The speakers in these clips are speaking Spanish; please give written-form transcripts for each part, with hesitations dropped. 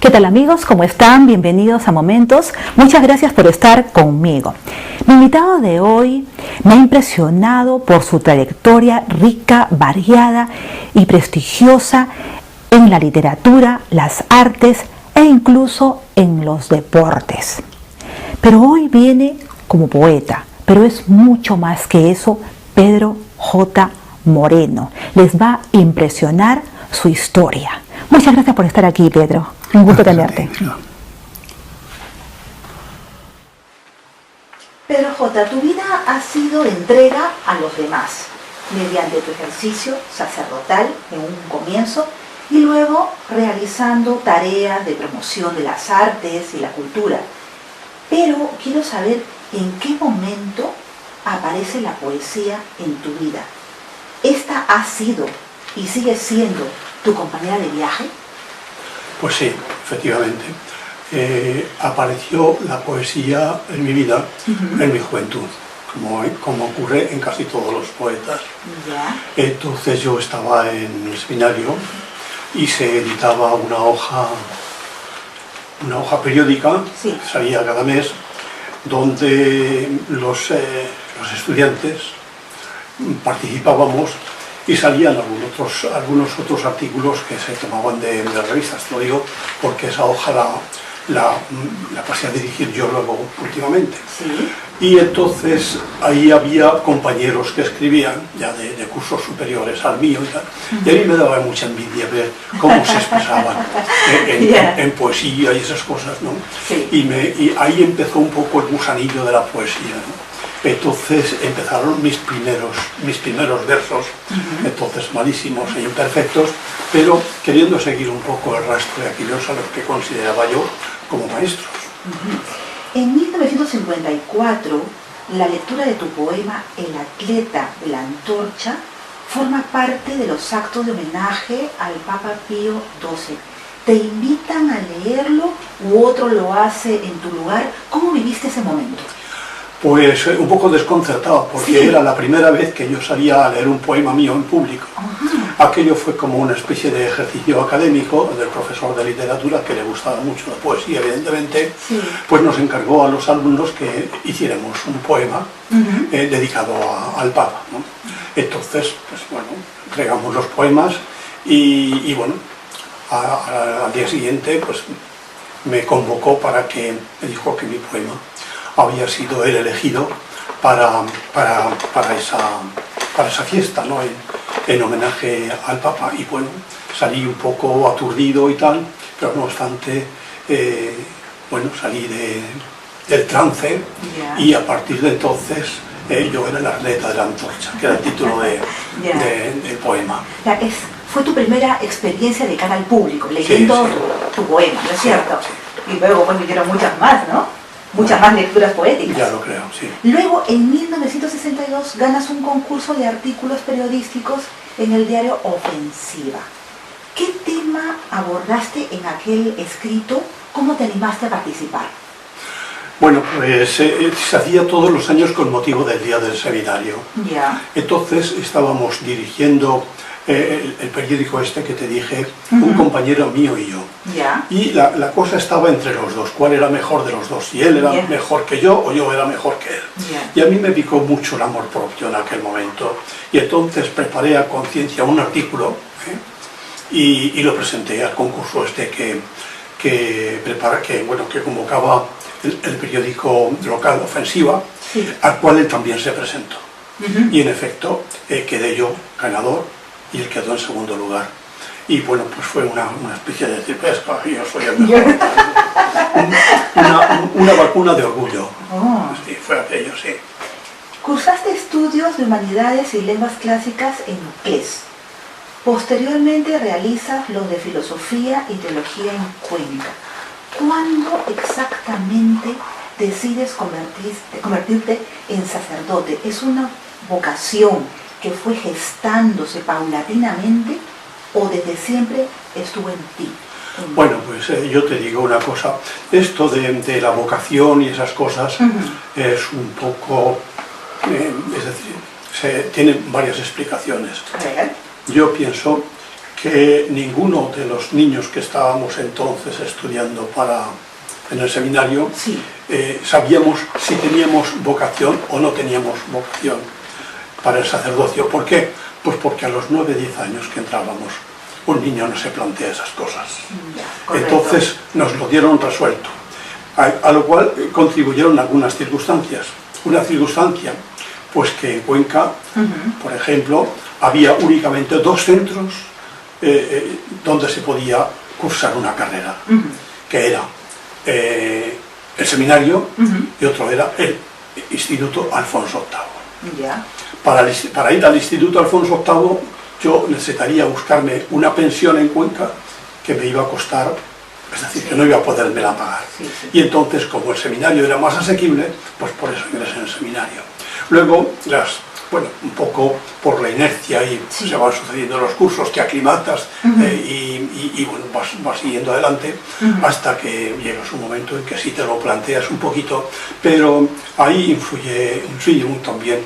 ¿Qué tal amigos? ¿Cómo están? Bienvenidos a Momentos. Muchas gracias por estar conmigo. Mi invitado de hoy me ha impresionado por su trayectoria rica, variada y prestigiosa en la literatura, las artes e incluso en los deportes. Pero hoy viene como poeta, pero es mucho más que eso. Pedro J. Moreno les va a impresionar su historia. Muchas gracias por estar aquí, Pedro. Un gusto tenerte. Pedro J., tu vida ha sido de entrega a los demás, mediante tu ejercicio sacerdotal en un comienzo y luego realizando tareas de promoción de las artes y la cultura. Pero quiero saber en qué momento aparece la poesía en tu vida. ¿Esta ha sido y sigue siendo tu compañera de viaje? Pues sí, efectivamente. Apareció la poesía en mi vida, en mi juventud, como ocurre en casi todos los poetas. ¿Ya? Entonces yo estaba en el seminario y se editaba una hoja periódica, sí, que salía cada mes, donde los estudiantes participábamos y salían algunos otros artículos que se tomaban de revistas. Te lo digo porque esa hoja la pasé a dirigir yo luego últimamente. Sí. Y entonces ahí había compañeros que escribían ya de cursos superiores al mío y tal. Y a mí me daba mucha envidia ver cómo se expresaban en poesía y esas cosas, ¿no? Sí. Y ahí empezó un poco el gusanillo de la poesía, ¿no? Entonces empezaron mis primeros versos, entonces malísimos e imperfectos, pero queriendo seguir un poco el rastro de aquellos a los que consideraba yo como maestros. En 1954, la lectura de tu poema El atleta de la antorcha forma parte de los actos de homenaje al Papa Pío XII. ¿Te invitan a leerlo u otro lo hace en tu lugar? ¿Cómo viviste ese momento? Pues un poco desconcertado, porque sí, era la primera vez que yo salía a leer un poema mío en público. Aquello fue como una especie de ejercicio académico del profesor de literatura, que le gustaba mucho la poesía, evidentemente, sí, pues nos encargó a los alumnos que hiciéramos un poema dedicado al Papa, ¿no? Entonces, pues bueno, entregamos los poemas y bueno, al día siguiente pues me convocó me dijo que mi poema había sido el elegido para esa fiesta, ¿no? En homenaje al Papa. Y bueno, salí un poco aturdido y tal, pero no obstante, bueno, salí del trance, y a partir de entonces yo era el atleta de la antorcha, que era el título del poema. Fue tu primera experiencia de cara al público, leyendo tu poema, ¿no es cierto? Sí. Y luego pues vinieron muchas más, ¿no? Muchas más lecturas poéticas. Ya lo creo, sí. Luego, en 1962, ganas un concurso de artículos periodísticos en el diario Ofensiva. ¿Qué tema abordaste en aquel escrito? ¿Cómo te animaste a participar? Bueno, pues se hacía todos los años con motivo del día del seminario. Ya. Entonces estábamos dirigiendo el periódico este que te dije, un compañero mío y yo. Ya. Y la cosa estaba entre los dos, cuál era mejor de los dos, si él era mejor que yo o yo era mejor que él. Y a mí me picó mucho el amor propio en aquel momento, y entonces preparé a conciencia un artículo y lo presenté al concurso este que convocaba el periódico local Ofensiva, al cual él también se presentó. Y en efecto quedé yo ganador y él quedó en segundo lugar. Y bueno, pues fue una especie de decir, pues yo soy el mejor. una vacuna de orgullo. Sí, fue aquello, sí. Cursaste estudios de humanidades y lenguas clásicas en UCLES. Posteriormente realizas los de filosofía y teología en Cuenca. ¿Cuándo exactamente decides convertirte en sacerdote? ¿Es una vocación que fue gestándose paulatinamente o desde siempre estuvo en ti? Bueno, pues yo te digo una cosa, esto de la vocación y esas cosas es un poco, es decir, tiene varias explicaciones. Yo pienso que ninguno de los niños que estábamos entonces estudiando en el seminario sabíamos si teníamos vocación o no teníamos vocación para el sacerdocio. ¿Por qué? Pues porque a los 9, 10 años que entrábamos, un niño no se plantea esas cosas. Entonces nos lo dieron resuelto, a lo cual contribuyeron algunas circunstancias. Una circunstancia, pues que en Cuenca, por ejemplo, había únicamente 2 centros donde se podía cursar una carrera, que era el seminario y otro era el Instituto Alfonso VIII. Para ir al Instituto Alfonso VIII yo necesitaría buscarme una pensión en Cuenca que me iba a costar, es decir, que no iba a podérmela pagar. Y entonces, como el seminario era más asequible, pues por eso ingresé en el seminario. Luego, un poco por la inercia y se van sucediendo los cursos, te aclimatas y vas siguiendo adelante hasta que llegas un momento en que sí te lo planteas un poquito, pero ahí influye también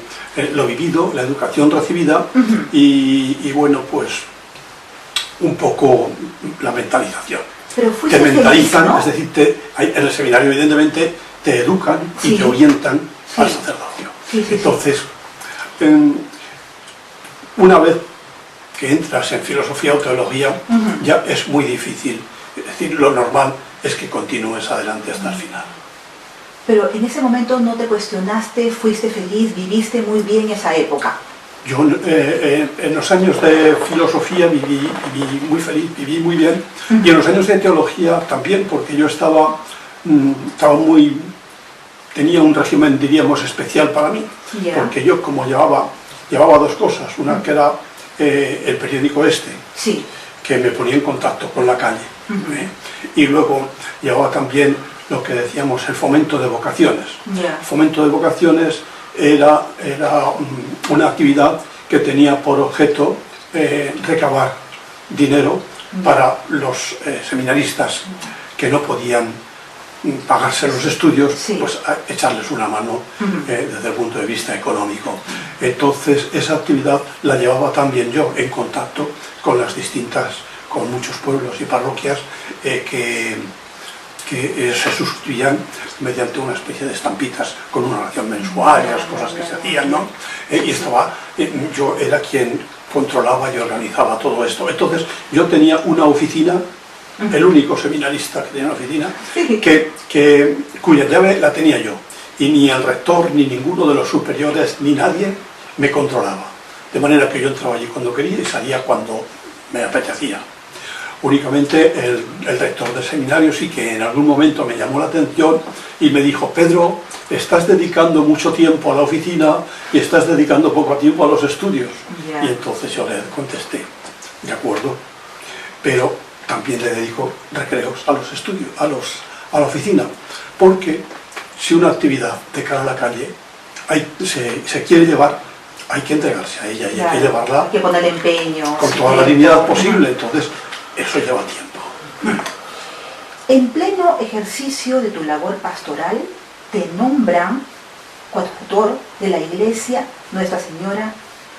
lo vivido, la educación recibida y bueno, pues un poco la mentalización. Pero te mentalizan, feliz, ¿no? Es decir, en el seminario evidentemente te educan y te orientan al sacerdocio. Entonces, una vez que entras en filosofía o teología, ya es muy difícil. Es decir, lo normal es que continúes adelante hasta el final. Pero en ese momento no te cuestionaste, fuiste feliz, viviste muy bien esa época. Yo en los años de filosofía viví muy feliz, viví muy bien, y en los años de teología también, porque yo tenía un régimen, diríamos, especial para mí, porque yo como llevaba 2 cosas, una que era el periódico que me ponía en contacto con la calle, y luego llevaba también lo que decíamos el fomento de vocaciones. El fomento de vocaciones era una actividad que tenía por objeto recabar dinero para los seminaristas que no podían pagarse los estudios, pues echarles una mano desde el punto de vista económico. Entonces esa actividad la llevaba también yo en contacto con muchos pueblos y parroquias que se suscribían mediante una especie de estampitas con una oración mensual y las cosas que se hacían, ¿no? Yo era quien controlaba y organizaba todo esto. Entonces yo tenía una oficina, el único seminarista que tenía una oficina, cuya llave la tenía yo, y ni el rector, ni ninguno de los superiores, ni nadie me controlaba, de manera que yo entraba allí cuando quería y salía cuando me apetecía. Únicamente el rector del seminario sí que en algún momento me llamó la atención y me dijo: Pedro, estás dedicando mucho tiempo a la oficina y estás dedicando poco tiempo a los estudios. Y entonces yo le contesté: de acuerdo, pero también le dedico recreos a los estudios, a la oficina, porque si una actividad de cara a la calle se quiere llevar, hay que entregarse a ella y hay que llevarla, hay que poner empeño, con toda la dignidad posible. Entonces eso lleva tiempo. En pleno ejercicio de tu labor pastoral, te nombran coadjutor de la iglesia Nuestra Señora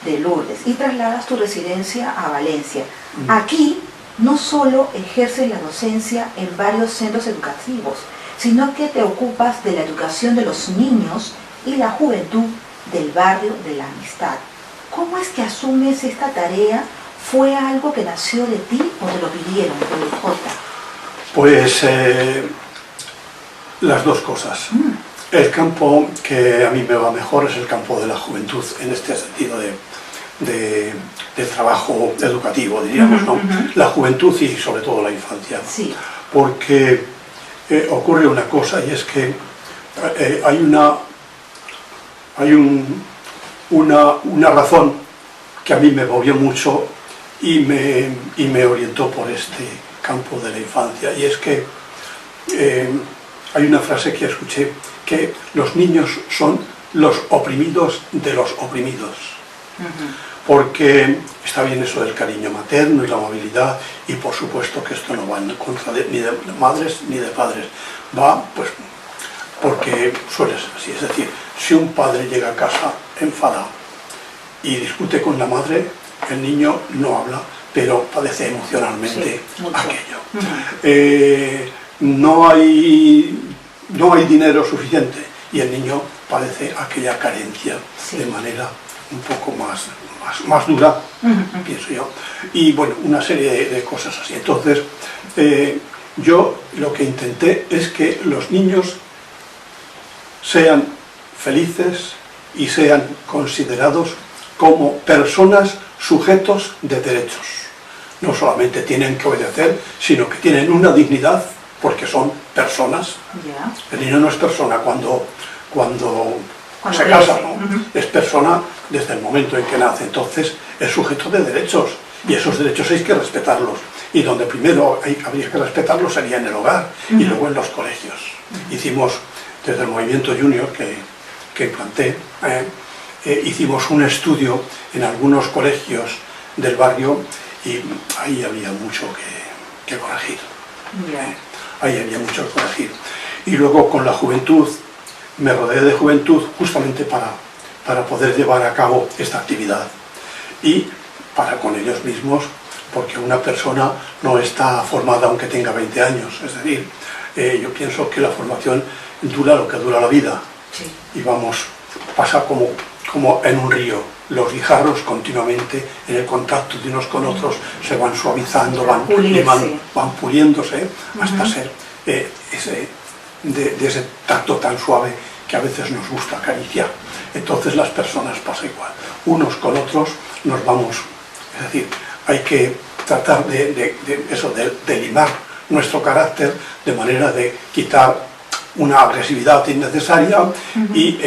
de Lourdes y trasladas tu residencia a Valencia. Aquí no solo ejerces la docencia en varios centros educativos, sino que te ocupas de la educación de los niños y la juventud del barrio de la Amistad. ¿Cómo es que asumes esta tarea? ¿Fue algo que nació de ti o te lo pidieron, PJ? Pues las dos cosas. El campo que a mí me va mejor es el campo de la juventud, en este sentido del trabajo educativo, diríamos, ¿no? La juventud y sobre todo la infancia. Sí. Porque ocurre una cosa, y es que hay una razón que a mí me movió mucho y me orientó por este campo de la infancia, y es que hay una frase que escuché, que los niños son los oprimidos de los oprimidos. Porque está bien eso del cariño materno y la amabilidad, y por supuesto que esto no va en contra ni de madres ni de padres, va pues porque suele ser así. Es decir, si un padre llega a casa enfadado y discute con la madre, el niño no habla pero padece emocionalmente aquello. No hay dinero suficiente y el niño padece aquella carencia de manera un poco más dura, pienso yo. Y bueno, una serie de cosas así. Entonces, yo lo que intenté es que los niños sean felices y sean considerados como personas sujetos de derechos. No solamente tienen que obedecer, sino que tienen una dignidad porque son personas. El niño no es persona cuando se casa, ¿no? Es persona desde el momento en que nace. Entonces es sujeto de derechos y esos derechos hay que respetarlos. Y donde primero habría que respetarlos sería en el hogar y luego en los colegios. Hicimos desde el movimiento Junior que planteé, hicimos un estudio en algunos colegios del barrio y ahí había mucho que corregir. Ahí había mucho que corregir. Y luego con la juventud, me rodeé de juventud justamente para poder llevar a cabo esta actividad. Y para con ellos mismos, porque una persona no está formada aunque tenga 20 años. Es decir, yo pienso que la formación dura lo que dura la vida. Y pasa como en un río. Los guijarros continuamente en el contacto de unos con otros se van suavizando, van puliéndose hasta ser de ese tacto tan suave que a veces nos gusta acariciar. Entonces las personas pasa igual. Unos con otros nos vamos, es decir, hay que tratar de limar nuestro carácter de manera de quitar una agresividad innecesaria y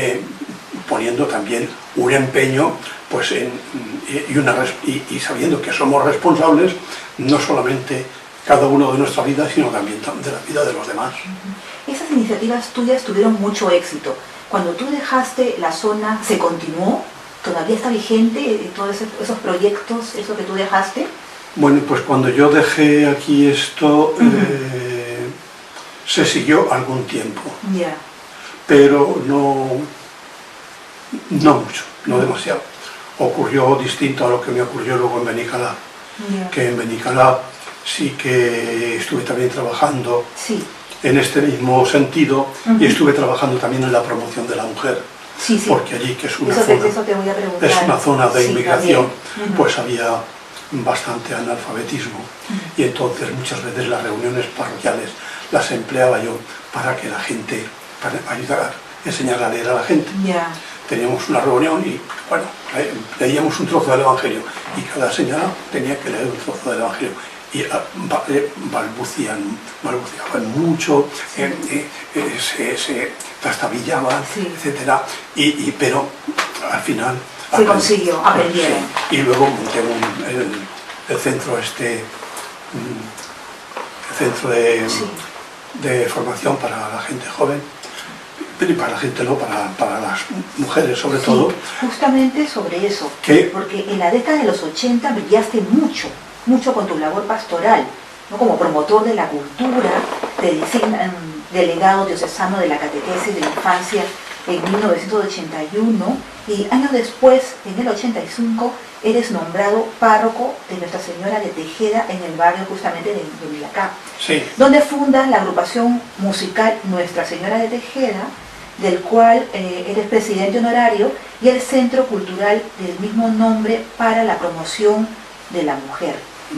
poniendo también un empeño pues y sabiendo que somos responsables no solamente cada uno de nuestra vida, sino también de la vida de los demás. Esas iniciativas tuyas tuvieron mucho éxito. Cuando tú dejaste la zona, ¿se continuó? ¿Todavía está vigente todos esos proyectos, eso que tú dejaste? Bueno, pues cuando yo dejé aquí esto, se siguió algún tiempo. Pero no mucho, no demasiado. Ocurrió distinto a lo que me ocurrió luego en Benicalá. Que en Benicalá sí que estuve también trabajando en este mismo sentido y estuve trabajando también en la promoción de la mujer. Porque allí, que es una zona de inmigración, pues había bastante analfabetismo y entonces muchas veces las reuniones parroquiales las empleaba yo para que la gente, para ayudar, enseñar a leer a la gente. Teníamos una reunión y bueno, leíamos un trozo del Evangelio y cada señora tenía que leer un trozo del Evangelio y balbuciaban mucho, se trastabillaban, etcétera, pero al final se consiguió, aprendieron. Y luego monté el centro de formación para la gente joven, pero y para la gente no, para las mujeres sobre todo. Justamente sobre eso, porque en la década de los 80 brillaste mucho con tu labor pastoral, ¿no? Como promotor de la cultura, te designan delegado diocesano de la catequesis de la infancia en 1981 y años después, en el 85, eres nombrado párroco de Nuestra Señora de Tejeda en el barrio justamente de Vilacá, donde fundas la agrupación musical Nuestra Señora de Tejeda, del cual eres presidente honorario, y el Centro Cultural del mismo nombre para la promoción de la mujer.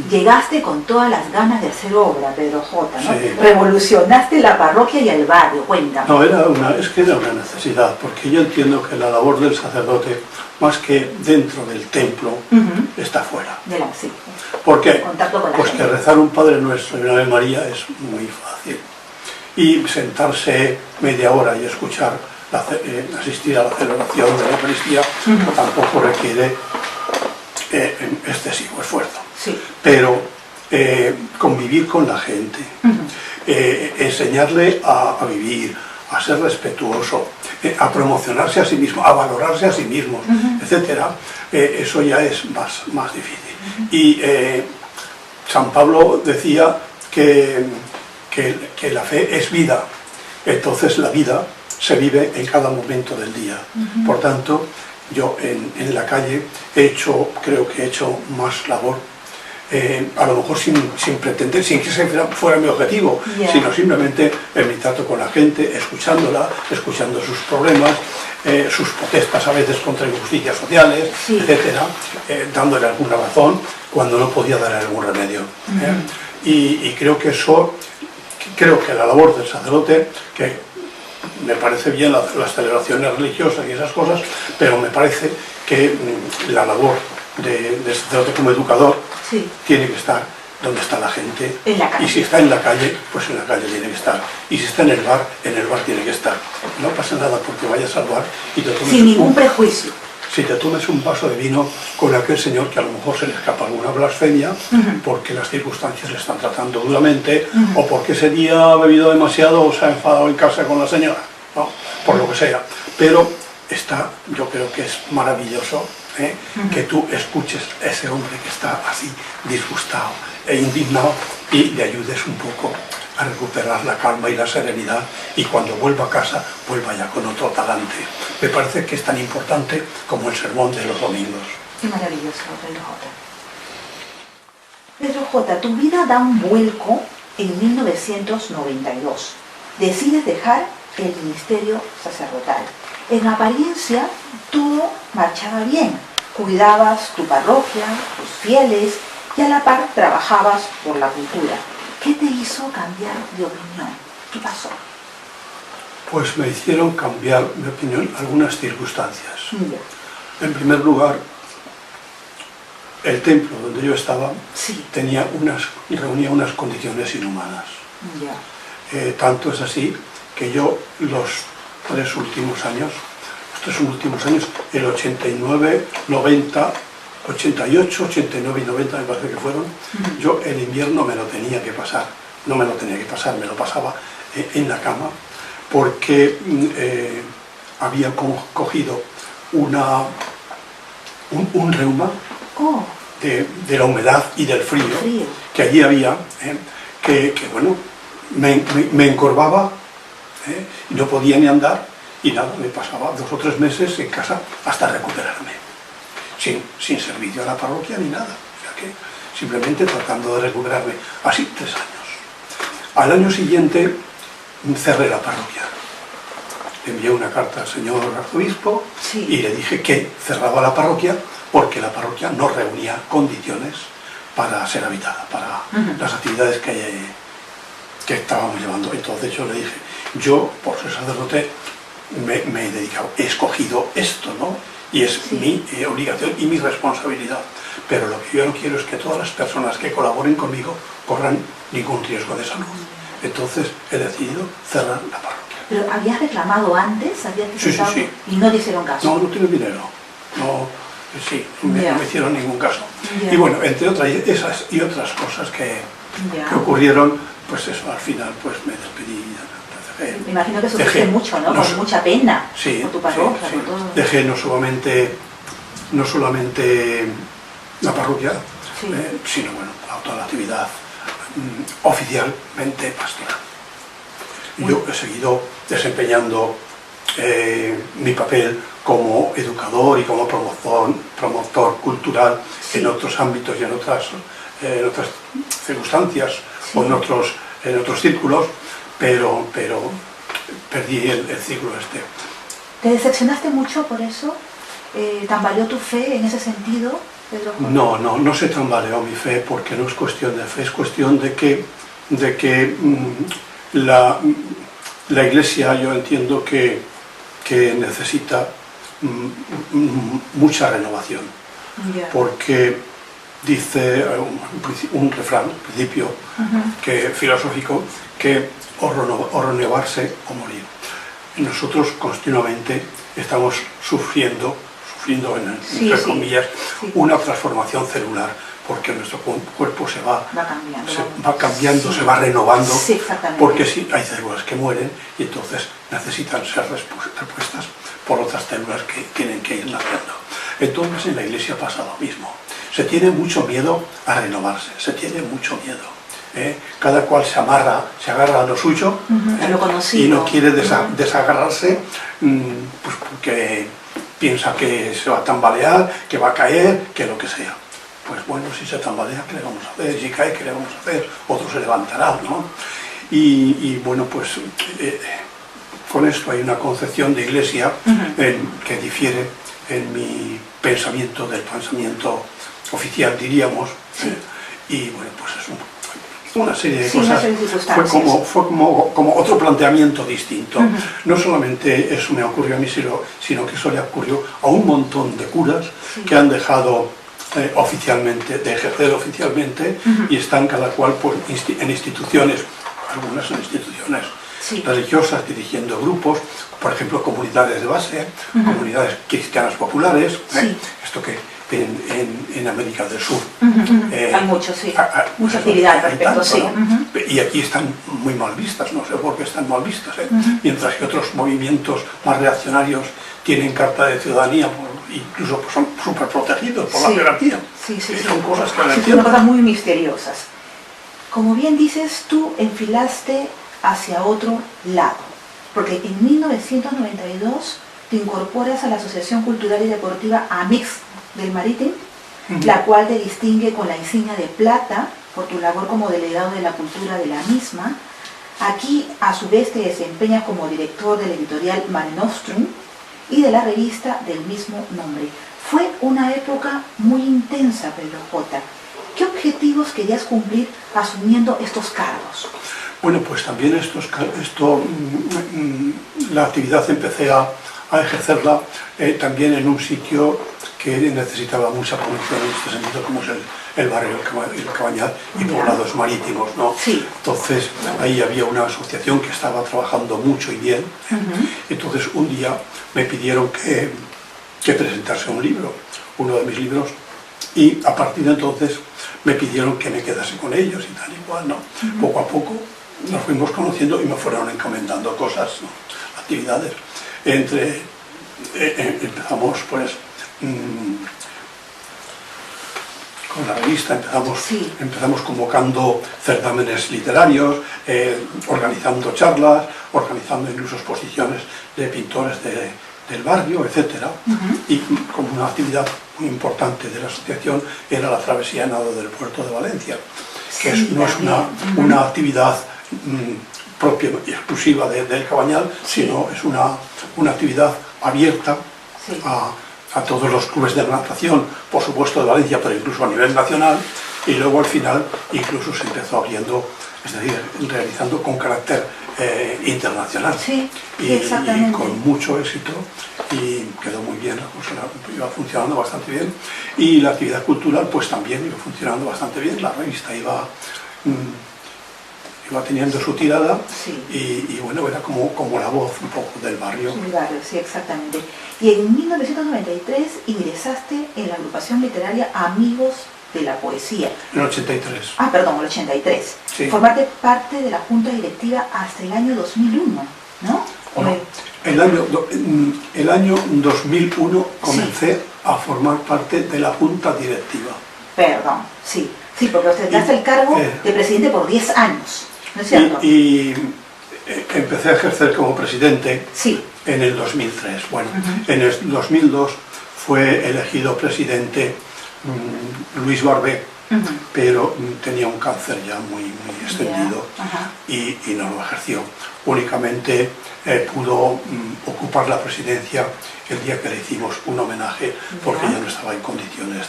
Llegaste con todas las ganas de hacer obra, Pedro J, ¿no? Revolucionaste la parroquia y el barrio, cuéntame. No, era una necesidad, porque yo entiendo que la labor del sacerdote, más que dentro del templo, está fuera. ¿Por qué? Pues que rezar un Padre Nuestro y una Ave María es muy fácil. Y sentarse media hora y escuchar, asistir a la celebración de la Eucaristía, tampoco requiere excesivo esfuerzo. Pero convivir con la gente, enseñarle a vivir, a ser respetuoso, a promocionarse a sí mismo, a valorarse a sí mismos, etcétera, eso ya es más difícil. Y San Pablo decía que la fe es vida, entonces la vida se vive en cada momento del día. Por tanto, yo en la calle creo que he hecho más labor a lo mejor sin pretender, sin que ese fuera mi objetivo, sino simplemente en mi trato con la gente, escuchándola, escuchando sus problemas, sus protestas a veces contra injusticias sociales, etcétera, dándole alguna razón cuando no podía dar algún remedio. Y creo que la labor del sacerdote, que me parece bien las celebraciones religiosas y esas cosas, pero me parece que la labor del sacerdote como educador tiene que estar donde está la gente, y si está en la calle, pues en la calle tiene que estar, y si está en el bar tiene que estar. No pasa nada porque vayas al bar y te tomes sin ningún prejuicio. Si te tomes un vaso de vino con aquel señor que a lo mejor se le escapa alguna blasfemia, porque las circunstancias le están tratando duramente, o porque ese día ha bebido demasiado o se ha enfadado en casa con la señora, ¿no? Por lo que sea. Pero yo creo que es maravilloso que tú escuches a ese hombre que está así disgustado e indignado y le ayudes un poco a recuperar la calma y la serenidad, y cuando vuelva a casa, vuelva ya con otro talante. Me parece que es tan importante como el sermón de los domingos. Qué maravilloso, Pedro J. Pedro J., tu vida da un vuelco en 1992. Decides dejar el ministerio sacerdotal. En apariencia, todo marchaba bien. Cuidabas tu parroquia, tus fieles, y a la par trabajabas por la cultura. ¿Qué te hizo cambiar de opinión? ¿Qué pasó? Pues me hicieron cambiar de opinión algunas circunstancias. En primer lugar, el templo donde yo estaba reunía unas condiciones inhumanas. Tanto es así que yo los tres últimos años, el 89, 90, 88, 89 y 90 me parece que fueron, yo el invierno me lo tenía que pasar, me lo pasaba en la cama, porque había cogido un reuma de la humedad y del frío que allí había, que bueno, me encorvaba, y no podía ni andar, y nada, me pasaba 2 o 3 meses en casa hasta recuperarme. Sin servicio a la parroquia ni nada, o sea que simplemente tratando de recuperarme, así 3 años. Al año siguiente cerré la parroquia, le envié una carta al señor arzobispo y le dije que cerraba la parroquia porque la parroquia no reunía condiciones para ser habitada, para las actividades que estábamos llevando. Entonces yo le dije, yo por ser sacerdote me he dedicado, he escogido esto, ¿no? Y es mi obligación y mi responsabilidad. Pero lo que yo no quiero es que todas las personas que colaboren conmigo corran ningún riesgo de salud. Entonces he decidido cerrar la parroquia. ¿Pero habías reclamado antes? ¿Habías presentado? Sí. ¿Y no te hicieron caso? No tiene dinero. No me hicieron ningún caso. Y bueno, entre otras, esas y otras cosas que ocurrieron, pues eso, al final pues me despedí. Me imagino que sufriste mucho, ¿no? Con mucha pena por tu parroquia, por todo. Dejé no solamente la parroquia, sino bueno, toda la actividad oficialmente pastoral. Yo he seguido desempeñando mi papel como educador y como promotor cultural en otros ámbitos y en otras circunstancias o en otros círculos, pero perdí el ciclo este. ¿Te decepcionaste mucho por eso? ¿Tambaleó tu fe en ese sentido, Pedro J? No se tambaleó mi fe, porque no es cuestión de fe, es cuestión de que la Iglesia, yo entiendo que necesita mucha renovación, porque dice un refrán, un principio filosófico, que o renovarse o morir. Nosotros continuamente estamos sufriendo entre comillas, una transformación celular, porque nuestro cuerpo se va cambiando, se va renovando, porque sí, hay células que mueren y entonces necesitan ser repuestas por otras células que tienen que ir naciendo. Entonces en la Iglesia pasa lo mismo. Se tiene mucho miedo a renovarse, se tiene mucho miedo. Cada cual se agarra a lo suyo, y no quiere desagarrarse, pues porque piensa que se va a tambalear, que va a caer, que lo que sea. pues bueno, si se tambalea, ¿qué le vamos a hacer? Si cae, ¿qué le vamos a hacer? Otro se levantará, ¿no? Y bueno, pues con esto hay una concepción de iglesia que difiere en mi pensamiento del pensamiento oficial, diríamos, y bueno, pues es una serie de cosas. Fue como otro planteamiento distinto. No solamente eso me ocurrió a mí, sino que eso le ocurrió a un montón de curas que han dejado oficialmente, de ejercer oficialmente, y están cada cual pues, en instituciones, algunas en instituciones religiosas, dirigiendo grupos, por ejemplo, comunidades de base, comunidades cristianas populares, esto que en América del Sur. Hay mucho, mucha actividad al respecto, Y aquí están muy mal vistas, no sé por qué están mal vistas, mientras que otros movimientos más reaccionarios tienen carta de ciudadanía, incluso pues, son súper protegidos por la jerarquía. Son cosas que son cosas muy misteriosas. Como bien dices, tú enfilaste hacia otro lado, porque en 1992 te incorporas a la Asociación Cultural y Deportiva Amix del Marítim, la cual te distingue con la insignia de plata por tu labor como delegado de la cultura de la misma. Aquí, a su vez, te desempeñas como director de la editorial Mare Nostrum y de la revista del mismo nombre. Fue una época muy intensa, Pedro J. ¿Qué objetivos querías cumplir asumiendo estos cargos? Bueno, pues también la actividad empecé a ejercerla también en un sitio que necesitaba mucha promoción en este sentido, como es el barrio El Cabañal y poblados marítimos, ¿no? Entonces ahí había una asociación que estaba trabajando mucho y bien. Entonces un día me pidieron que presentase un libro, uno de mis libros, y a partir de entonces me pidieron que me quedase con ellos y tal y cual, ¿no? Poco a poco nos fuimos conociendo y me fueron encomendando cosas, ¿no? Actividades. Empezamos pues con la revista, empezamos convocando certámenes literarios, organizando charlas, organizando incluso exposiciones de pintores del barrio, etc. Y como una actividad muy importante de la asociación era la travesía a nado del puerto de Valencia, que no es una actividad propia y exclusiva del Cabañal, sino es una actividad abierta a todos los clubes de natación, por supuesto de Valencia, pero incluso a nivel nacional, y luego al final incluso se empezó abriendo, es decir, realizando con carácter internacional. Y con mucho éxito, y quedó muy bien, la cosa iba funcionando bastante bien, y la actividad cultural pues también iba funcionando bastante bien, la revista iba teniendo su tirada, y bueno, era como la voz un poco del barrio. Del barrio, sí, exactamente. Y en 1993 ingresaste en la agrupación literaria Amigos de la Poesía. En el 83. Ah, perdón, el 83. Formaste parte de la junta directiva hasta el año 2001, ¿no? Bueno, el año 2001 comencé a formar parte de la junta directiva. Perdón, sí, porque ostentaste el cargo de presidente por 10 años, ¿no es cierto? Y empecé a ejercer como presidente en el 2003. Bueno, en el 2002 fue elegido presidente Luis Barbé, pero tenía un cáncer ya muy extendido y no lo ejerció. Únicamente pudo ocupar la presidencia el día que le hicimos un homenaje, porque ya no estaba en condiciones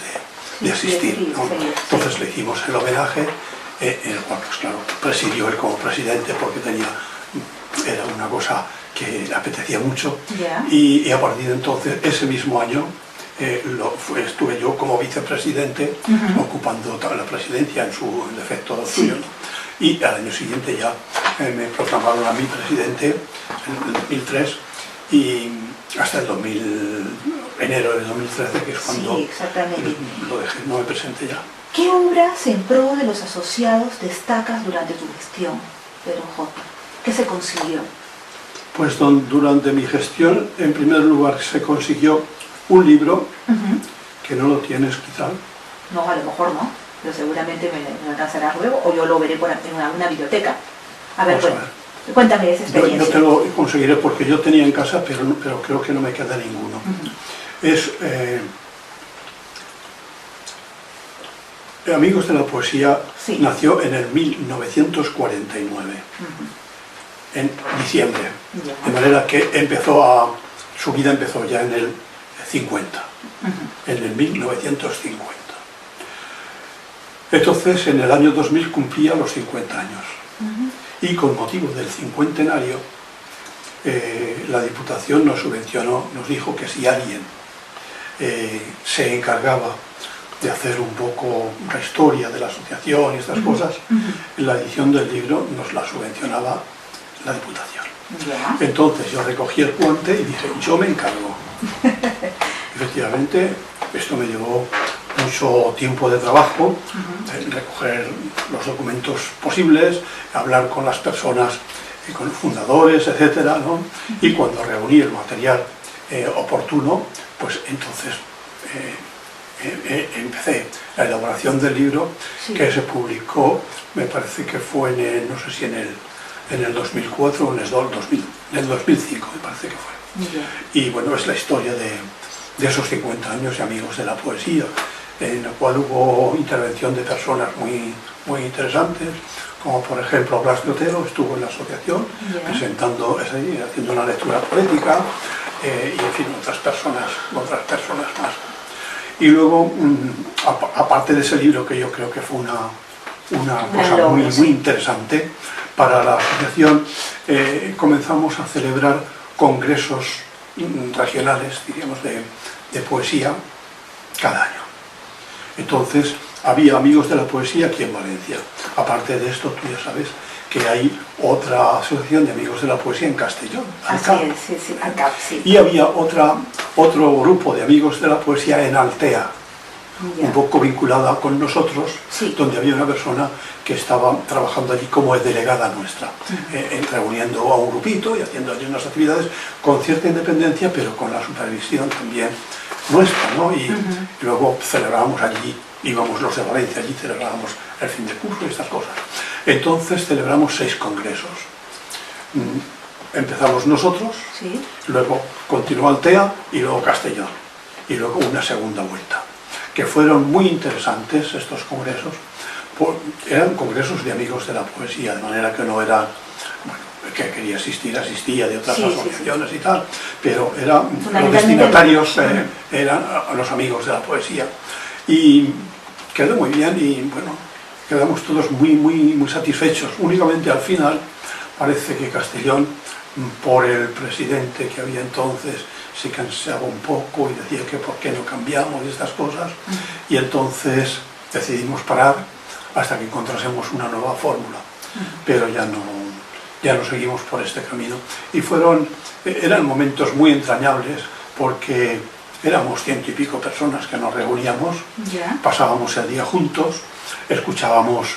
de asistir, ¿no? Entonces le hicimos el homenaje, en el cual, pues claro, presidió él como presidente, porque era una cosa que le apetecía mucho, y a partir de entonces, ese mismo año, estuve yo como vicepresidente, ocupando la presidencia en defecto suyo, y al año siguiente ya me proclamaron a mí presidente en el 2003, y hasta enero del 2013, que es cuando lo dejé, no me presenté ya. ¿Qué obras en pro de los asociados destacas durante tu gestión, Pedro J? ¿Qué se consiguió? Pues durante mi gestión, en primer lugar, se consiguió un libro, que no lo tienes quizá. No, a lo mejor no, pero seguramente me alcanzarás luego, o yo lo veré en alguna biblioteca. A ver, cuéntame esa experiencia. Yo te lo conseguiré, porque yo tenía en casa, pero creo que no me queda ninguno. Es Amigos de la Poesía sí. nació en el 1949, en diciembre, de manera que su vida empezó ya en el 50, en el 1950. Entonces, en el año 2000 cumplía los 50 años. Y con motivo del cincuentenario, la Diputación nos subvencionó, nos dijo que si alguien se encargaba de hacer un poco la historia de la asociación y estas cosas, la edición del libro nos la subvencionaba la Diputación. Entonces yo recogí el guante y dije, yo me encargo. Efectivamente, esto me llevó mucho tiempo de trabajo, recoger los documentos posibles, hablar con las personas, con los fundadores, etcétera, ¿no? Y cuando reuní el material oportuno, pues entonces empecé la elaboración del libro, que se publicó, me parece que fue no sé si en el 2004 o en el 2005, me parece que fue. Y bueno, es la historia de esos 50 años de Amigos de la Poesía, en la cual hubo intervención de personas muy interesantes, como por ejemplo Blas de Otero estuvo en la asociación presentando, haciendo una lectura poética, y en fin, otras personas más. Y luego, aparte de ese libro, que yo creo que fue una cosa muy interesante para la asociación, comenzamos a celebrar congresos regionales, diríamos, de poesía cada año. Entonces, había Amigos de la Poesía aquí en Valencia. Aparte de esto, tú ya sabes que hay otra asociación de Amigos de la Poesía en Castellón, ALCAP. ALCAP, sí. Y había otro grupo de Amigos de la Poesía en Altea, un poco vinculada con nosotros, donde había una persona que estaba trabajando allí como delegada nuestra, reuniendo a un grupito y haciendo allí unas actividades con cierta independencia, pero con la supervisión también nuestra, ¿no? Y luego celebrábamos allí, íbamos los de Valencia, allí celebrábamos el fin de curso y estas cosas. Entonces celebramos 6 congresos. Empezamos nosotros, luego continuó Altea y luego Castellón, y luego una segunda vuelta, que fueron muy interesantes estos congresos. Eran congresos de Amigos de la Poesía, de manera que no era, bueno, que quería asistía de otras asociaciones y tal, pero los destinatarios eran los Amigos de la Poesía. Y quedó muy bien y bueno, quedamos todos muy satisfechos. Únicamente al final parece que Castellón, por el presidente que había entonces, se cansaba un poco y decía que por qué no cambiamos y estas cosas, y entonces decidimos parar hasta que encontrásemos una nueva fórmula, pero ya no seguimos por este camino. Y eran momentos muy entrañables, porque éramos 100 y pico personas que nos reuníamos, pasábamos el día juntos, escuchábamos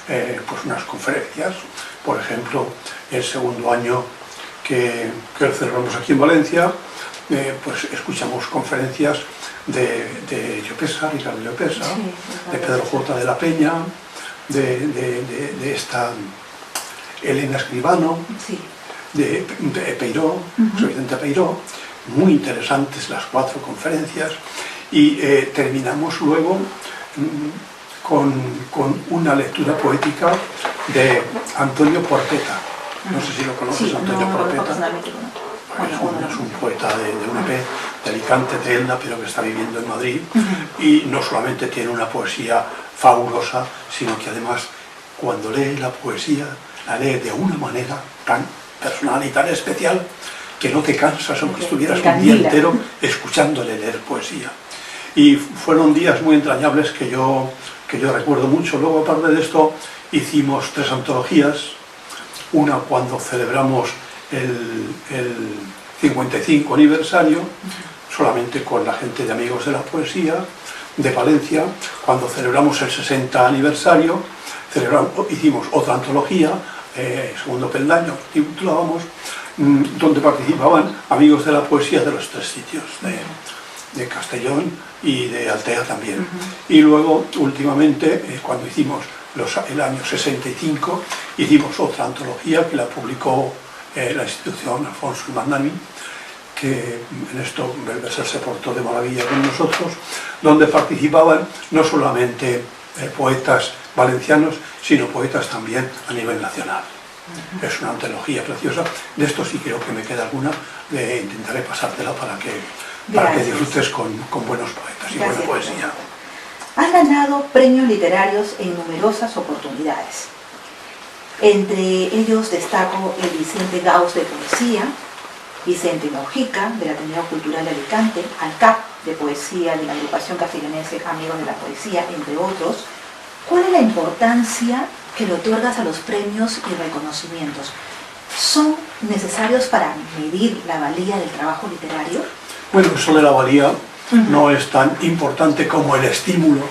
pues unas conferencias. Por ejemplo, el segundo año que celebramos aquí en Valencia, pues escuchamos conferencias de Llopesa, Ricardo Llopesa, de Pedro J. de la Peña, de esta Elena Escribano, de Peiró, José Vicente Peiró. Muy interesantes las 4 conferencias, y terminamos luego con una lectura poética de Antonio Porpeta. No sé si lo conoces, Antonio Porpeta. Es un poeta de UNP, de Alicante, de Elda, pero que está viviendo en Madrid, y no solamente tiene una poesía fabulosa, sino que además, cuando lee la poesía, la lee de una manera tan personal y tan especial que no te cansas, aunque estuvieras un día entero escuchándole leer poesía. Y fueron días muy entrañables que yo recuerdo mucho. Luego, aparte de esto, hicimos 3 antologías. Una cuando celebramos el 55 aniversario, solamente con la gente de Amigos de la Poesía de Valencia. Cuando celebramos el 60 aniversario, hicimos otra antología, Segundo Peldaño, titulábamos, donde participaban Amigos de la Poesía de los 3 sitios, de Castellón y de Altea también. Y luego, últimamente, cuando hicimos el año 65, hicimos otra antología que la publicó la institución Alfonso Magnani, que en esto Belveser se portó de maravilla con nosotros, donde participaban no solamente poetas valencianos, sino poetas también a nivel nacional. Es una antología preciosa. De esto sí creo que me queda alguna, intentaré pasártela para que disfrutes con buenos poetas y buena poesía. Has ganado premios literarios en numerosas oportunidades. Entre ellos destaco el Vicente Gauss de Poesía, Vicente Mojica del Ateneo Cultural de Alicante, ALCAP de Poesía de la Agrupación Castellonense Amigos de la Poesía, entre otros. ¿Cuál es la importancia que le otorgas a los premios y reconocimientos? ¿Son necesarios para medir la valía del trabajo literario? Bueno, eso de la valía no es tan importante como el estímulo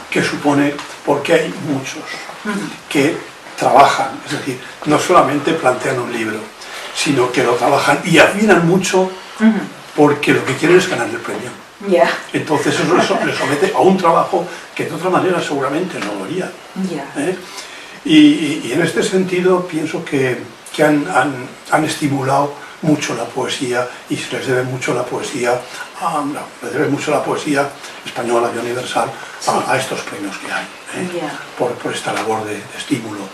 que supone, porque hay muchos que trabajan, es decir, no solamente plantean un libro, sino que lo trabajan y afinan mucho porque lo que quieren es ganar el premio. Entonces eso les somete a un trabajo que de otra manera seguramente no lo harían. Y en este sentido pienso que han estimulado mucho la poesía y se les debe mucho la poesía, le debe mucho la poesía española y universal a estos premios que hay, por esta labor de estímulo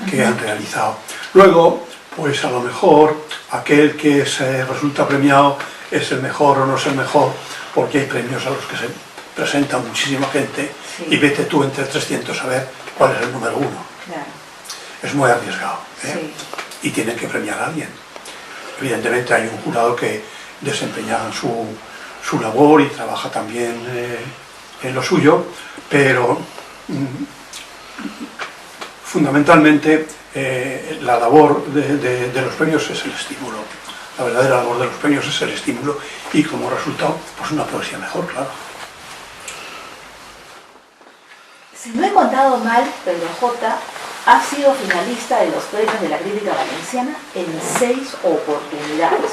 que han realizado. Luego, pues a lo mejor aquel que se resulta premiado es el mejor o no es el mejor, porque hay premios a los que se presenta muchísima gente y vete tú entre 300 a ver cuál es el número uno. Es muy arriesgado, y tienen que premiar a alguien. Evidentemente hay un jurado que desempeña su labor y trabaja también en lo suyo, pero fundamentalmente la labor de los premios es el estímulo. La verdadera labor de los premios es el estímulo y como resultado, pues una poesía mejor, claro. Si no he contado mal, Pedro J. ha sido finalista de los premios de la crítica valenciana en 6 oportunidades,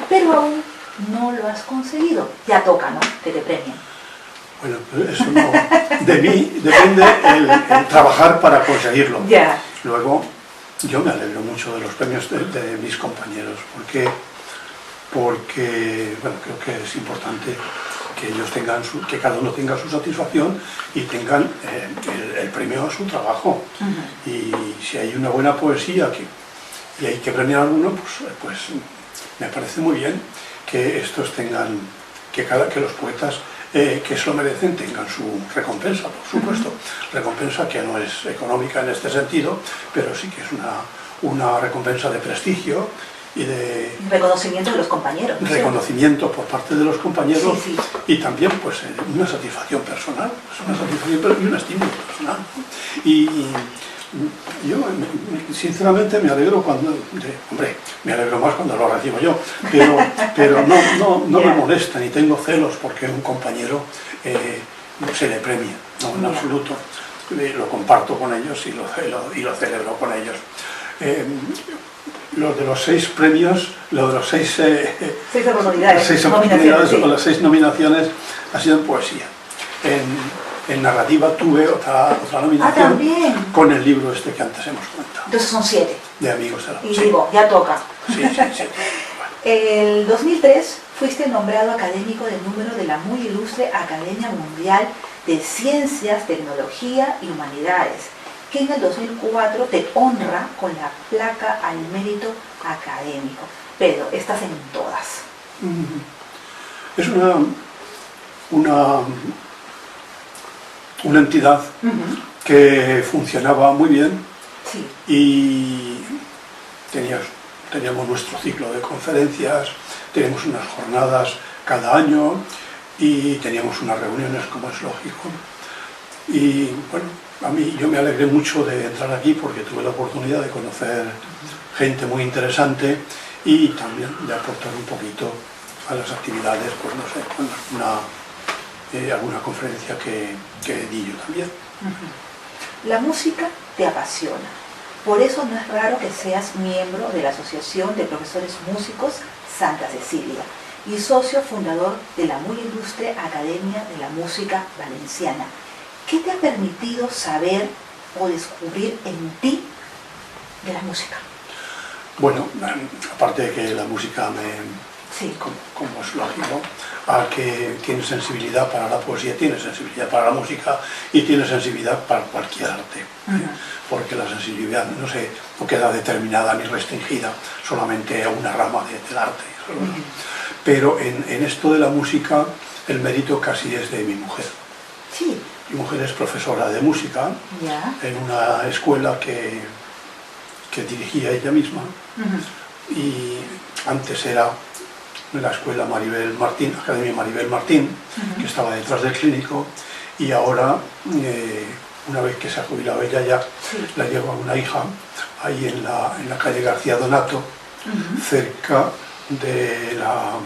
pero aún no lo has conseguido. Ya toca, ¿no?, que te premien. Bueno, eso no, de mí depende el trabajar para conseguirlo. Luego, yo me alegro mucho de los premios de mis compañeros, porque bueno, creo que es importante que ellos tengan que cada uno tenga su satisfacción y tengan el premio a su trabajo. Y si hay una buena poesía y hay que premiar a uno, pues me parece muy bien que estos tengan, que los poetas que se lo merecen tengan su recompensa, por supuesto. Recompensa que no es económica en este sentido, pero sí que es una recompensa de prestigio y de reconocimiento de los compañeros, ¿no? Reconocimiento por parte de los compañeros, y también pues una satisfacción personal, y un estímulo personal. Y yo sinceramente me alegro hombre, me alegro más cuando lo recibo yo, pero no me molesta ni tengo celos porque un compañero se le premia, no, en absoluto. Lo comparto con ellos y lo celebro con ellos. Los de los 6 premios, los de los 6 oportunidades o las 6 nominaciones ha sido en poesía. En narrativa tuve otra nominación con el libro este que antes hemos comentado. Entonces son 7. De Amigos de la Poesía. Y digo, ya toca. Sí. El 2003 fuiste nombrado académico del número de la muy ilustre Academia Mundial de Ciencias, Tecnología y Humanidades, que en el 2004 te honra con la placa al mérito académico. Pedro, estás en todas. Es una entidad que funcionaba muy bien y teníamos nuestro ciclo de conferencias, teníamos unas jornadas cada año y teníamos unas reuniones, como es lógico. Y bueno, yo me alegré mucho de entrar aquí porque tuve la oportunidad de conocer gente muy interesante y también de aportar un poquito a las actividades, pues no sé, alguna conferencia que di yo también. La música te apasiona, por eso no es raro que seas miembro de la Asociación de Profesores Músicos Santa Cecilia y socio fundador de la muy ilustre Academia de la Música Valenciana. ¿Qué te ha permitido saber o descubrir en ti de la música? Bueno, aparte de que la música como es lógico, a que tiene sensibilidad para la poesía, tiene sensibilidad para la música y tiene sensibilidad para cualquier arte. Porque la sensibilidad no queda determinada ni restringida solamente a una rama del arte. Pero en esto de la música, el mérito casi es de mi mujer. Sí. Mi mujer es profesora de música en una escuela que dirigía ella misma. Y antes era la escuela Maribel Martín, Academia Maribel Martín, que estaba detrás del Clínico, y ahora, una vez que se ha jubilado ella ya, la lleva una hija ahí en la calle García Donato, cerca de la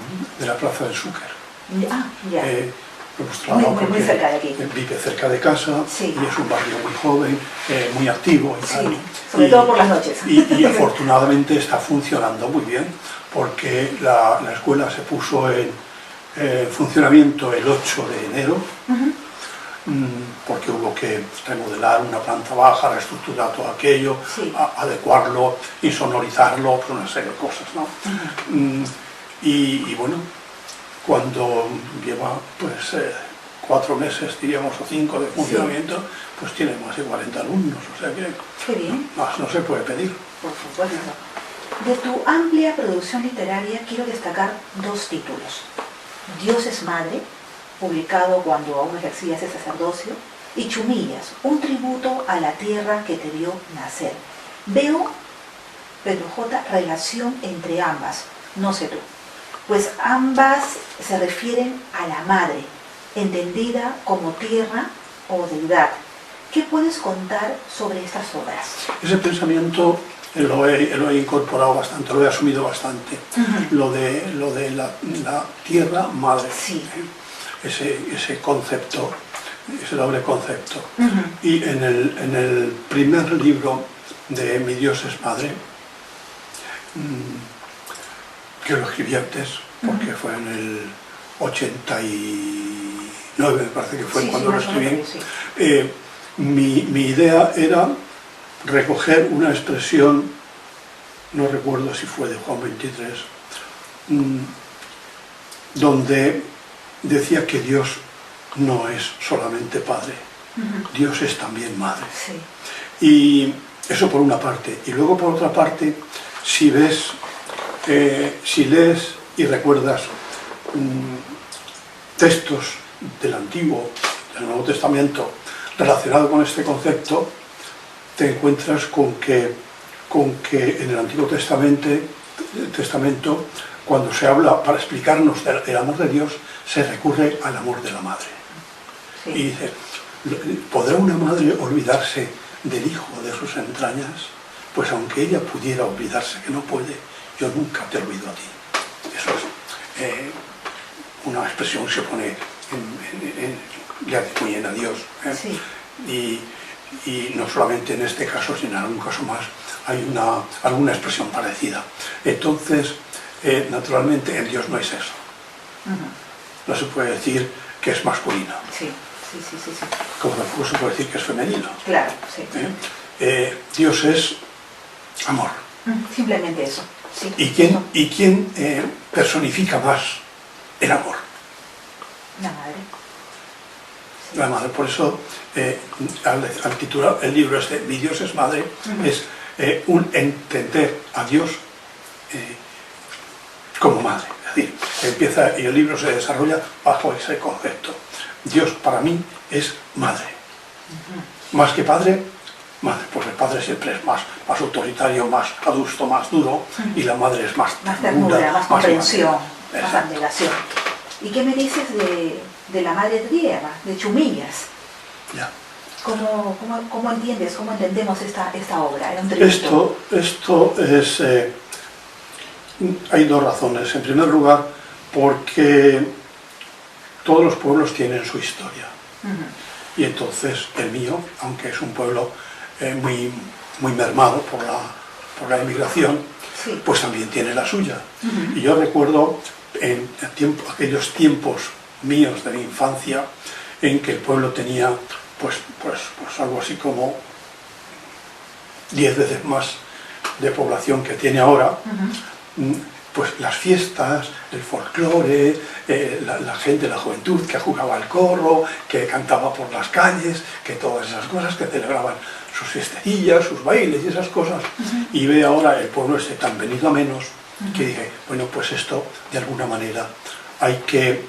Plaza del Zúcar. Muy cerca de aquí. Vive cerca de casa y es un barrio muy joven, muy activo. Sobre todo por las noches. Y afortunadamente está funcionando muy bien, porque la escuela se puso en funcionamiento el 8 de enero, porque hubo que remodelar una planta baja, reestructurar todo aquello, adecuarlo, insonorizarlo, pues una serie de cosas, ¿no? Y bueno, cuando lleva pues 4 meses, diríamos, o 5 de funcionamiento, pues tiene más de 40 alumnos, o sea que más no se puede pedir. Por supuesto. De tu amplia producción literaria quiero destacar 2 títulos. Dios es Madre, publicado cuando aún ejercías el sacerdocio, y Chumillas, un tributo a la tierra que te vio nacer. Veo, Pedro J., relación entre ambas, no sé tú, pues ambas se refieren a la madre, entendida como tierra o deidad. ¿Qué puedes contar sobre estas obras? Ese pensamiento lo he incorporado bastante, lo he asumido bastante, lo de la tierra madre, ese concepto, ese doble concepto. Y en el primer libro de Mi Dios es Madre, que lo escribí antes, porque fue en el 89, me parece que fue cuando lo escribí. Mi idea era recoger una expresión, no recuerdo si fue de Juan 23, donde decía que Dios no es solamente Padre, Dios es también Madre. Y eso por una parte. Y luego por otra parte, si lees y recuerdas textos del Antiguo, del Nuevo Testamento, relacionados con este concepto, te encuentras con que en el Antiguo Testamento, cuando se habla para explicarnos el amor de Dios, se recurre al amor de la madre. Y dice, ¿podrá una madre olvidarse del hijo de sus entrañas? Pues aunque ella pudiera olvidarse, que no puede, yo nunca te olvido a ti. Eso es una expresión que se pone le atribuyen a Dios. Y no solamente en este caso, sino en algún caso más, hay alguna expresión parecida. Entonces, naturalmente, en Dios no es eso. No se puede decir que es masculino. Como tampoco se puede decir que es femenino. Claro, Dios es amor. Simplemente eso. ¿Y quién personifica más el amor? La madre. La madre. Por eso, al titular el libro este, Mi Dios es Madre, es un entender a Dios como madre. Es decir, empieza y el libro se desarrolla bajo ese concepto. Dios para mí es madre. Más que padre, madre, porque el padre siempre es más autoritario, más adusto, más duro, y la madre es más ternura, más comprensión, más abnegación. ¿Y qué me dices de la madre tierra, de Chumillas? ¿Cómo entiendes, cómo entendemos esta obra? Esto es... hay 2 razones. En primer lugar, porque todos los pueblos tienen su historia. Y entonces el mío, aunque es un pueblo muy mermado por la inmigración, pues también tiene la suya. Y yo recuerdo aquellos tiempos míos de mi infancia, en que el pueblo tenía pues algo así como 10 veces más de población que tiene ahora, pues las fiestas, el folclore, la gente, la juventud que jugaba al corro, que cantaba por las calles, que todas esas cosas, que celebraban sus fiestecillas, sus bailes y esas cosas. Y ve ahora el pueblo este tan venido a menos, que dije, bueno, pues esto de alguna manera hay que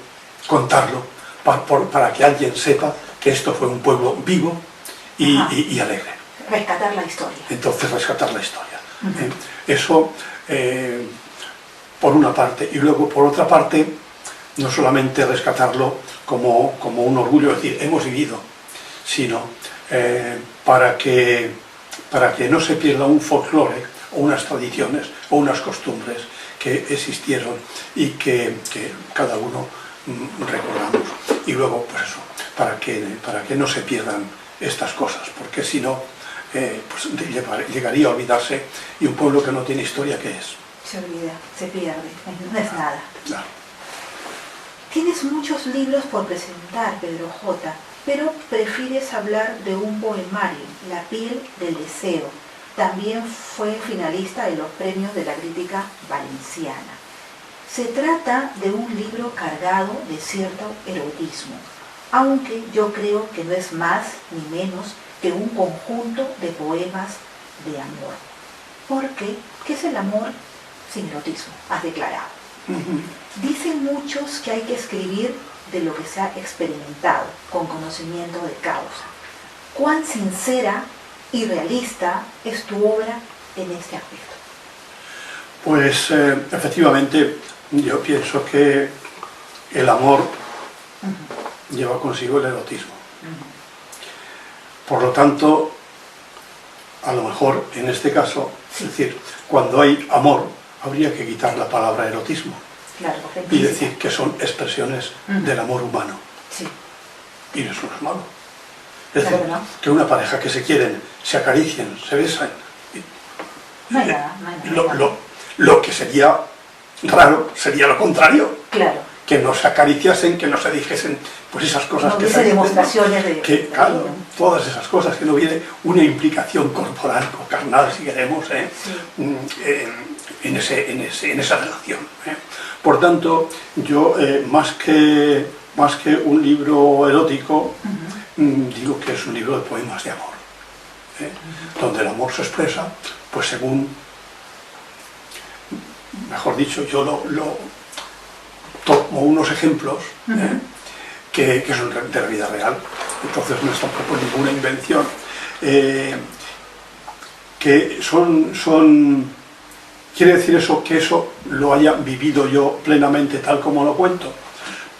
contarlo para que alguien sepa que esto fue un pueblo vivo y alegre. Rescatar la historia. Entonces rescatar la historia. Eso por una parte, y luego por otra parte, no solamente rescatarlo como un orgullo, es decir, hemos vivido, sino para que no se pierda un folclore o unas tradiciones o unas costumbres que existieron y que cada uno recordamos. Y luego, pues eso, para que no se pierdan estas cosas, porque si no, pues llegaría a olvidarse, y un pueblo que no tiene historia, ¿qué es? Se olvida, se pierde, no es nada. Claro. Tienes muchos libros por presentar, Pedro J., pero prefieres hablar de un poemario, La piel del deseo. También fue finalista de los premios de la crítica valenciana. Se trata de un libro cargado de cierto erotismo, aunque yo creo que no es más ni menos que un conjunto de poemas de amor. Porque, ¿qué es el amor sin erotismo? Has declarado. Dicen muchos que hay que escribir de lo que se ha experimentado, con conocimiento de causa. ¿Cuán sincera y realista es tu obra en este aspecto? Pues efectivamente, yo pienso que el amor lleva consigo el erotismo. Por lo tanto, a lo mejor en este caso, es decir, cuando hay amor, habría que quitar la palabra erotismo, claro, y decir que son expresiones del amor humano. Sí. Y eso no es malo. Es claro, decir, ¿no? que una pareja que se quieren, se acaricien, se besan. No hay nada, no hay nada. Lo que sería raro sería lo contrario. Claro. Que no se acariciasen, que no se dijesen pues esas cosas no que se demostraciones de... que, claro, todas esas cosas, que no hubiera una implicación corporal o carnal, si queremos, en esa relación. Por tanto, yo más que un libro erótico, digo que es un libro de poemas de amor, donde el amor se expresa, pues según, mejor dicho, yo lo tomo unos ejemplos que son de la vida real, entonces no es tampoco ninguna invención, que quiere decir eso, que eso lo haya vivido yo plenamente tal como lo cuento.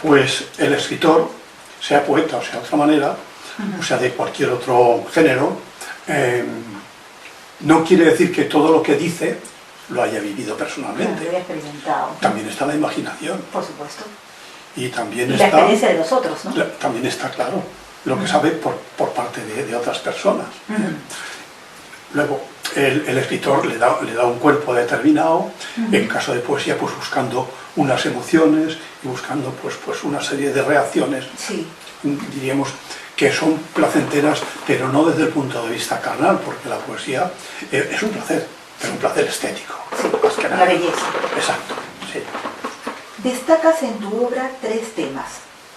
Pues el escritor, sea poeta o sea de otra manera, o sea de cualquier otro género, no quiere decir que todo lo que dice lo haya vivido personalmente. Lo haya experimentado. También está la imaginación. Por supuesto. Y también la experiencia de los otros, ¿no? También está, claro, lo que sabe por parte de otras personas. Luego, el escritor le da un cuerpo determinado, en caso de poesía, pues buscando unas emociones y buscando pues una serie de reacciones, diríamos, que son placenteras, pero no desde el punto de vista carnal, porque la poesía es un placer, pero un placer estético. Más que nada. La belleza. Exacto, sí. Destacas en tu obra 3 temas: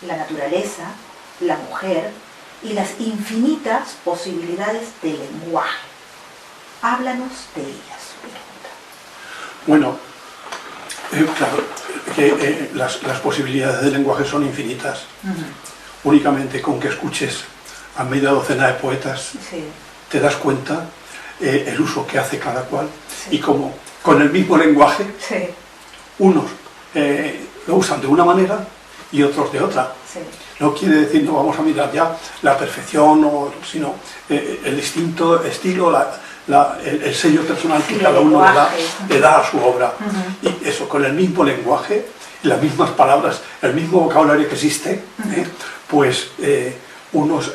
la naturaleza, la mujer y las infinitas posibilidades del lenguaje. Háblanos de ellas. Bueno, claro, que las posibilidades del lenguaje son infinitas. Únicamente con que escuches a media docena de poetas te das cuenta el uso que hace cada cual, y como con el mismo lenguaje unos lo usan de una manera y otros de otra. No quiere decir, no vamos a mirar ya la perfección, sino el distinto estilo, el sello personal que cada uno le da a su obra. Y eso, con el mismo lenguaje, las mismas palabras, el mismo vocabulario que existe, pues unos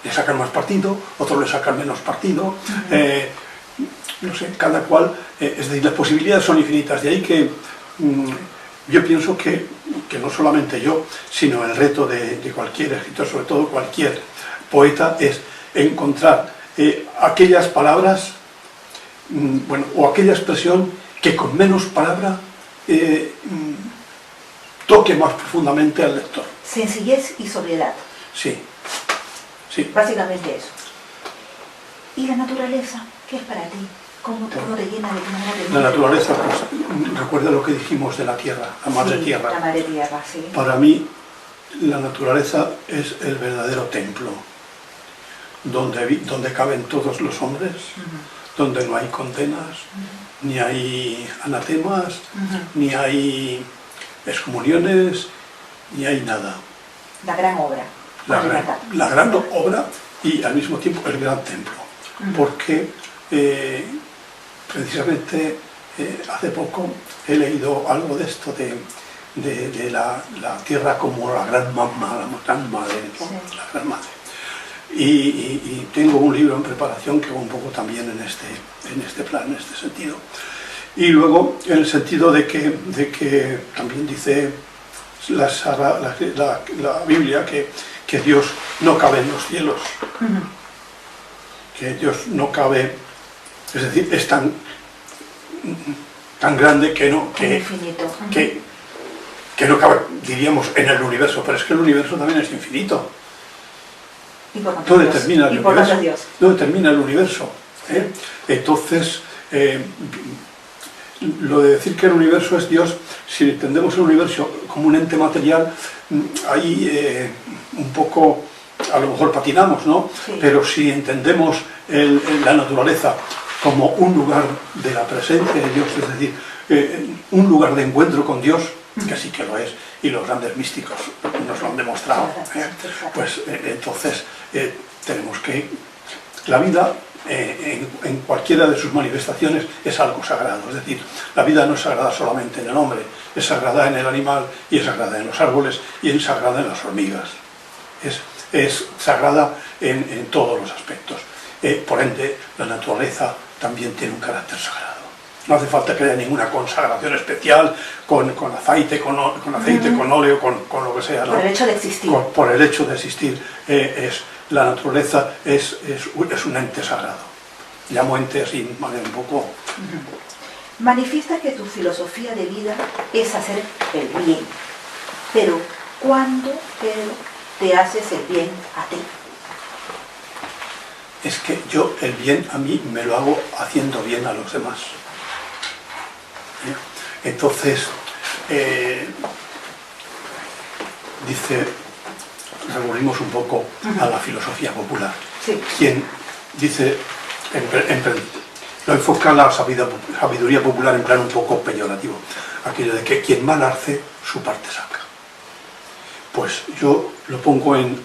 le sacan más partido, otros le sacan menos partido, no sé, cada cual, es decir, las posibilidades son infinitas. De ahí que yo pienso que no solamente yo, sino el reto de cualquier escritor, sobre todo cualquier poeta, es encontrar aquellas palabras, o aquella expresión que con menos palabra toque más profundamente al lector. Sencillez y sobriedad. Sí, sí. Básicamente eso. ¿Y la naturaleza? ¿Qué es para ti? ¿Cómo te llena de tu manera de... La naturaleza, pues, recuerda lo que dijimos de la tierra, la madre tierra. La madre tierra, sí. Para mí, la naturaleza es el verdadero templo, donde caben todos los hombres, donde no hay condenas, ni hay anatemas, ni hay excomuniones, ni hay nada. La gran obra. La gran obra y al mismo tiempo el gran templo. Porque precisamente hace poco he leído algo de esto de la tierra como la gran mamá, la gran madre, ¿no? Sí. La gran madre. Y tengo un libro en preparación que va un poco también en este plan, en este sentido. Y luego en el sentido de que también dice la Biblia que Dios no cabe en los cielos, que Dios no cabe, es decir, es tan grande que no cabe, diríamos, en el universo, pero es que el universo también es infinito. ¿Dónde termina el universo? ¿Dónde termina el universo? Entonces, lo de decir que el universo es Dios, si entendemos el universo como un ente material, ahí un poco, a lo mejor patinamos, ¿no? Sí. Pero si entendemos la naturaleza como un lugar de la presencia de Dios, es decir, un lugar de encuentro con Dios, que sí que lo es, y los grandes místicos nos lo han demostrado, pues entonces tenemos que... La vida, en cualquiera de sus manifestaciones, es algo sagrado, es decir, la vida no es sagrada solamente en el hombre, es sagrada en el animal, y es sagrada en los árboles, y es sagrada en las hormigas, es sagrada en todos los aspectos. Por ende, la naturaleza también tiene un carácter sagrado. No hace falta que haya ninguna consagración especial con aceite, con óleo, con lo que sea, ¿no? Por el hecho de existir. Por el hecho de existir. La naturaleza es un ente sagrado. Llamo ente así, de manera un poco... Manifiesta que tu filosofía de vida es hacer el bien. Pero, ¿cuándo, Pedro, te haces el bien a ti? Es que yo el bien a mí me lo hago haciendo bien a los demás. Entonces, dice, recurrimos un poco a la filosofía popular. Sí. Quien dice, lo enfoca la sabiduría popular en plan un poco peyorativo, aquello de que quien mal hace, su parte saca. Pues yo lo pongo en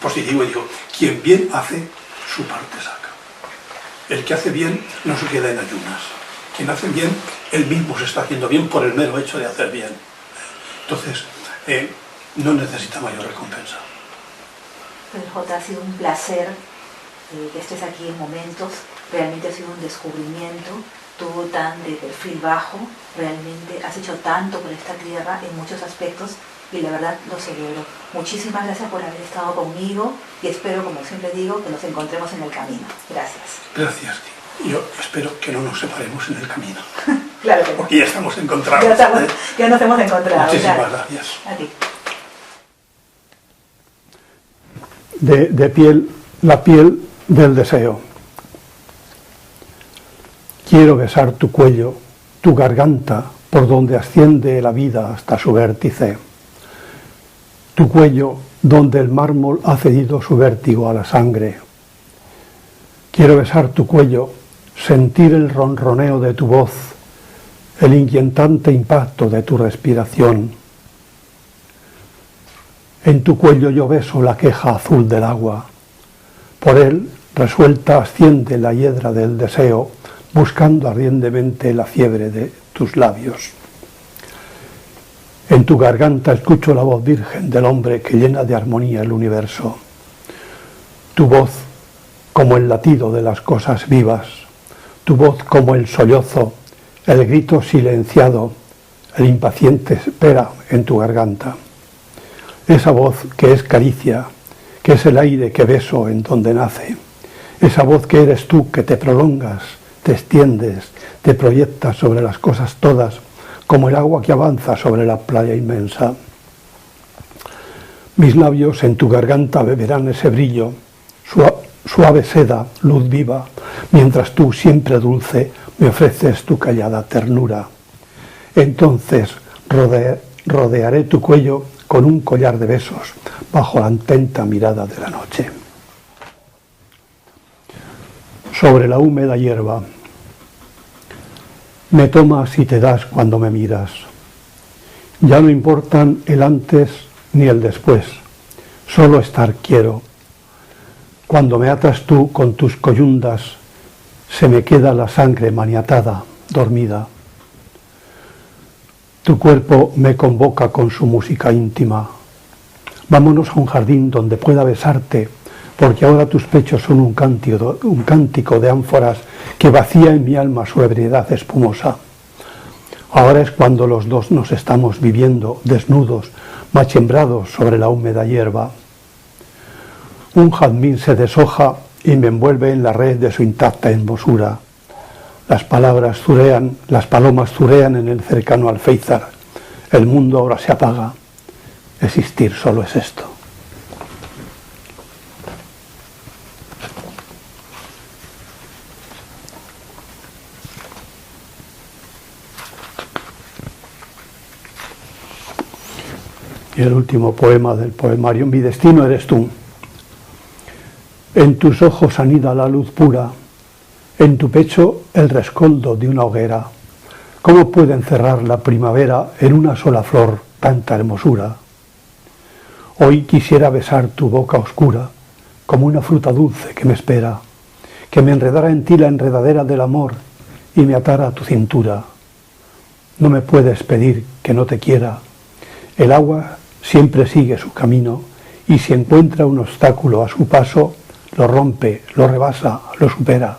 positivo y digo, quien bien hace, su parte saca. El que hace bien no se queda en ayunas. Quien hace bien, él mismo se está haciendo bien por el mero hecho de hacer bien. Entonces, no necesita mayor recompensa. Pues J, ha sido un placer que estés aquí en Momentos. Realmente ha sido un descubrimiento. Tú tan de perfil bajo, realmente has hecho tanto por esta tierra en muchos aspectos y la verdad lo celebro. Muchísimas gracias por haber estado conmigo y espero, como siempre digo, que nos encontremos en el camino. Gracias. Gracias. Yo espero que no nos separemos en el camino. Claro que no. Porque ya estamos encontrados. Ya nos hemos encontrado. Muchísimas gracias. A ti. De piel, la piel del deseo. Quiero besar tu cuello, tu garganta, por donde asciende la vida hasta su vértice. Tu cuello, donde el mármol ha cedido su vértigo a la sangre. Quiero besar tu cuello, sentir el ronroneo de tu voz, el inquietante impacto de tu respiración. En tu cuello yo beso la queja azul del agua. Por él, resuelta, asciende la hiedra del deseo, buscando ardientemente la fiebre de tus labios. En tu garganta escucho la voz virgen del hombre que llena de armonía el universo. Tu voz como el latido de las cosas vivas, tu voz como el sollozo, el grito silenciado, el impaciente espera en tu garganta. Esa voz que es caricia, que es el aire que beso en donde nace, esa voz que eres tú que te prolongas te extiendes, te proyectas sobre las cosas todas, como el agua que avanza sobre la playa inmensa. Mis labios en tu garganta beberán ese brillo, suave seda, luz viva, mientras tú, siempre dulce, me ofreces tu callada ternura. Entonces rodearé tu cuello con un collar de besos, bajo la atenta mirada de la noche. Sobre la húmeda hierba, me tomas y te das cuando me miras. Ya no importan el antes ni el después, solo estar quiero. Cuando me atas tú con tus coyundas, se me queda la sangre maniatada, dormida. Tu cuerpo me convoca con su música íntima. Vámonos a un jardín donde pueda besarte, porque ahora tus pechos son un cántico de ánforas que vacía en mi alma su ebriedad espumosa. Ahora es cuando los dos nos estamos viviendo desnudos, machembrados sobre la húmeda hierba. Un jazmín se deshoja y me envuelve en la red de su intacta hermosura. Las palomas zurean en el cercano alféizar. El mundo ahora se apaga. Existir solo es esto. Y el último poema del poemario: mi destino eres tú. En tus ojos anida la luz pura, en tu pecho el rescoldo de una hoguera. ¿Cómo puede encerrar la primavera en una sola flor tanta hermosura? Hoy quisiera besar tu boca oscura, como una fruta dulce que me espera, que me enredara en ti la enredadera del amor y me atara a tu cintura. No me puedes pedir que no te quiera. El agua siempre sigue su camino y si encuentra un obstáculo a su paso, lo rompe, lo rebasa, lo supera.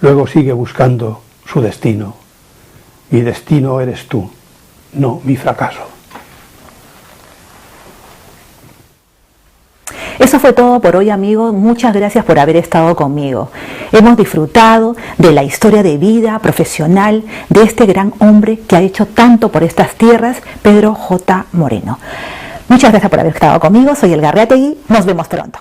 Luego sigue buscando su destino. Mi destino eres tú, no mi fracaso. Eso fue todo por hoy, amigos. Muchas gracias por haber estado conmigo. Hemos disfrutado de la historia de vida profesional de este gran hombre que ha hecho tanto por estas tierras, Pedro J. Moreno. Muchas gracias por haber estado conmigo. Soy Elga Arreategui. Nos vemos pronto.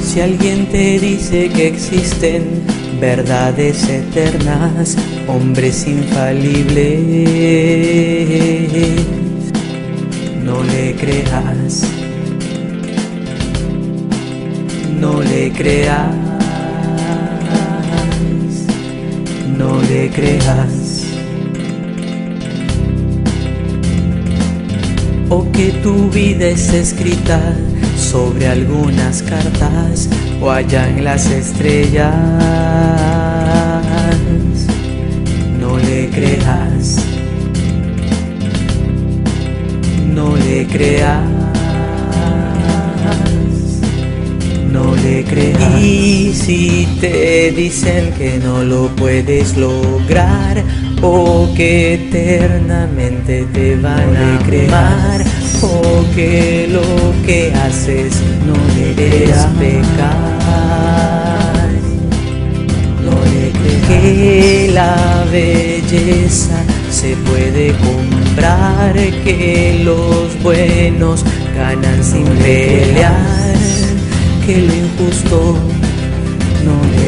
Si alguien te dice que existen verdades eternas, hombres infalibles, no le creas, no le creas, no le creas. O que tu vida es escrita sobre algunas cartas o allá en las estrellas, no le creas, no le creas, no le creas. Y si te dicen que no lo puedes lograr o que eternamente te van a amar, o que lo que haces no deberías pecar, no le creas. Que la belleza se puede comprar, que los buenos ganan sin pelear, que lo injusto no le